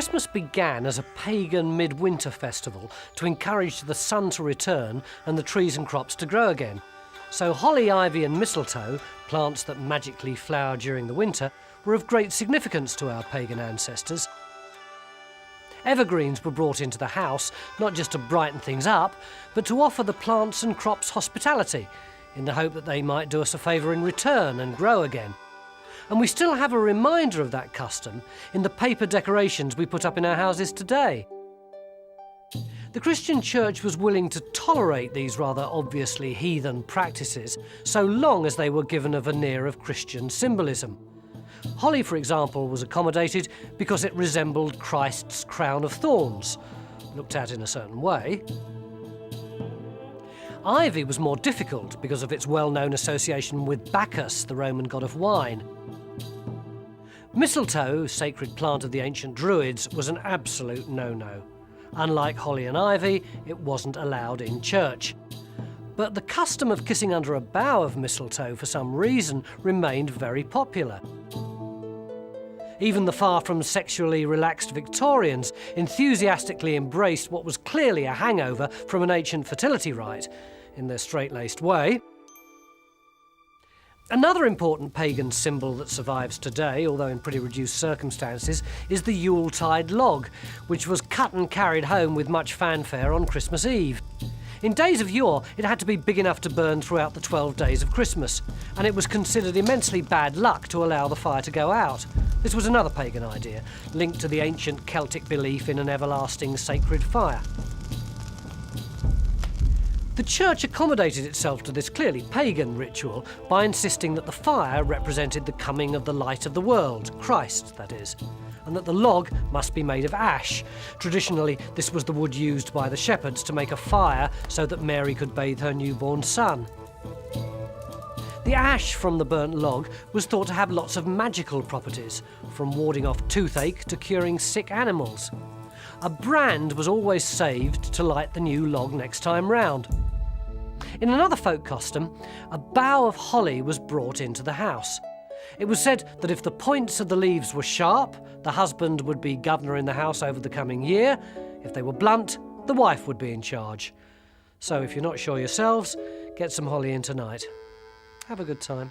Christmas began as a pagan midwinter festival to encourage the sun to return and the trees and crops to grow again. So holly, ivy and mistletoe, plants that magically flower during the winter, were of great significance to our pagan ancestors. Evergreens were brought into the house, not just to brighten things up, but to offer the plants and crops hospitality, in the hope that they might do us a favour in return and grow again. And we still have a reminder of that custom in the paper decorations we put up in our houses today. The Christian Church was willing to tolerate these rather obviously heathen practices, so long as they were given a veneer of Christian symbolism. Holly, for example, was accommodated because it resembled Christ's crown of thorns, looked at in a certain way. Ivy was more difficult because of its well-known association with Bacchus, the Roman god of wine. Mistletoe, sacred plant of the ancient Druids, was an absolute no-no. Unlike holly and ivy, it wasn't allowed in church. But the custom of kissing under a bough of mistletoe for some reason remained very popular. Even the far from sexually relaxed Victorians enthusiastically embraced what was clearly a hangover from an ancient fertility rite, in their straight-laced way. Another important pagan symbol that survives today, although in pretty reduced circumstances, is the Yuletide log, which was cut and carried home with much fanfare on Christmas Eve. In days of yore, it had to be big enough to burn throughout the 12 days of Christmas, and it was considered immensely bad luck to allow the fire to go out. This was another pagan idea, linked to the ancient Celtic belief in an everlasting sacred fire. The church accommodated itself to this clearly pagan ritual by insisting that the fire represented the coming of the light of the world, Christ, that is, and that the log must be made of ash. Traditionally, this was the wood used by the shepherds to make a fire so that Mary could bathe her newborn son. The ash from the burnt log was thought to have lots of magical properties, from warding off toothache to curing sick animals. A brand was always saved to light the new log next time round. In another folk custom, a bough of holly was brought into the house. It was said that if the points of the leaves were sharp, the husband would be governor in the house over the coming year. If they were blunt, the wife would be in charge. So if you're not sure yourselves, get some holly in tonight. Have a good time.